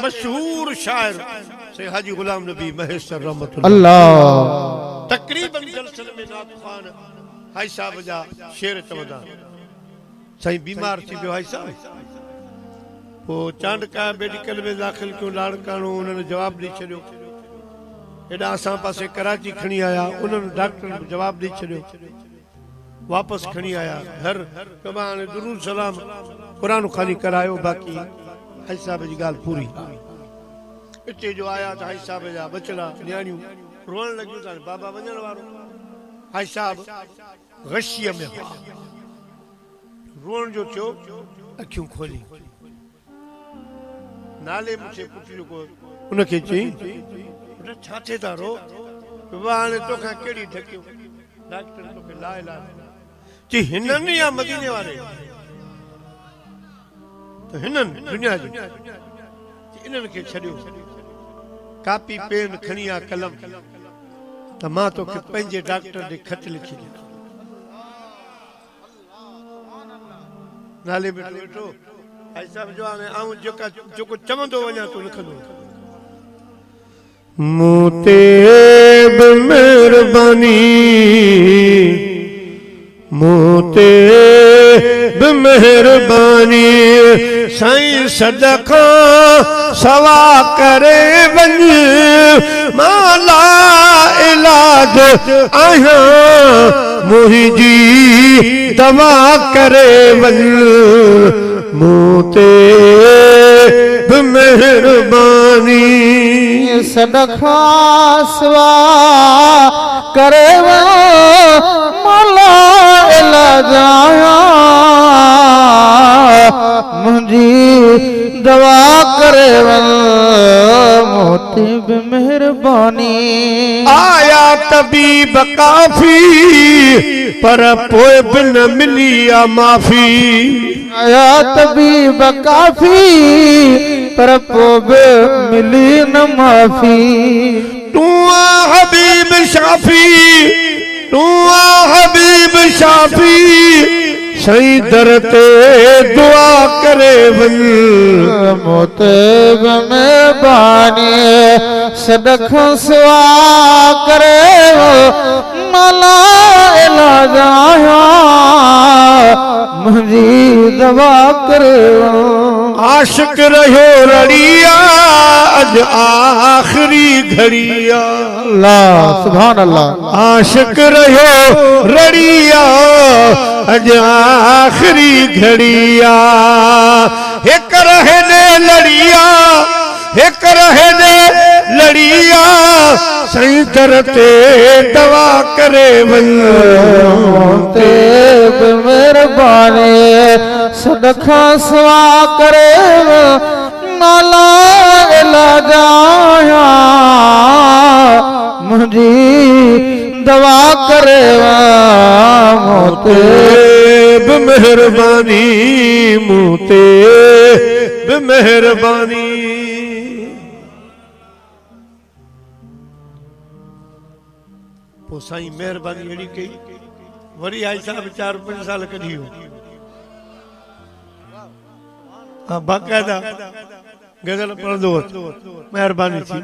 मशहूर शायर से हाजी गुलाम नबी महेश्वर रहमत अल्लाह तकरीबन जलसन में नात खान हाई साहब जा शेर चवंदा सही बीमार थी वियो हाई साहब वो चांडका मेडिकल में दाखिल क्यों लाड़काणो उन्होंने जवाब दी छड़ियो एडा असां पासे कराची खणी आया उन्होंने डॉक्टर जवाब दी छड़ियो वापस खणी आया घर कमान दुरूद सलाम कुरान खानी करायो बाकी हाई साहब जी गाल पूरी इते जो आया तो हाई साहब जा बचड़ा न्याणियूं रोण लगियूं त बाबा वञण वारो हाई साहब गशीअ में रोण जो थियो अखियूं खोली नाले मुझे पुछियो को उनखे चई बेटा छा थे था रो बाबा हाणे तोखां कहिड़ी ढकियो डॉक्टर तोखे ला इलाज चई हिननि या मदीने वारे तो हिननि दुनिया जी इन्हनि खे छॾियो कापी पेन खणी आ कलम त मां तोखे पंहिंजे डॉक्टर ॾे ख़त लिखी ॾिनो नाले में वेठो भाई साहब जो हाणे आऊं जेको चवंदो वञा तो लिखंदो मूं ते बि महिरबानी मूं ते बि महिरबानी साईं सदका सवा करे वञ मां ला इलाज आहियां मुंहिंजी दवा करे वञ मूं ते बि महिरबानी सदका सवा करे मला इलाज आहियां मुंहिंजी दवा करे मोती बि मेहरबानी आया तबीब काफी पर पोइ बि न मिली आ माफ़ी आया तबीब काफी पर पोइ बि मिली न माफ़ी तूं आ हबीब शाफी तूं आ हबीब शाफी सही दर ते दुआ करे वञ मोते बि मेहरबानी सदका सवा करे मला इलाज आहियां मुंहिंजी दवा करे आशिक रहियो रड़िया अज आखिरी घड़िया अल्लाह सुभान अल्लाह आशिक रहियो रड़िया अज आखिरी घड़िया एक रहे ने लड़िया एक रहे ने लड़िया सही दर ते दवा करे वञ ते बि मेहरबानी सदका सवा करे मला इलाज आहियां मुंहिंजी दवा करे मूं ते बि मेहरबानी मूं ते बि मेहरबानी पोइ साईं महिरबानी अहिड़ी कई वरी आई साहब 4-5 साल कढी वियो हाँ बाक़ायदा गज़ल पढ़ंदो महिरबानी थी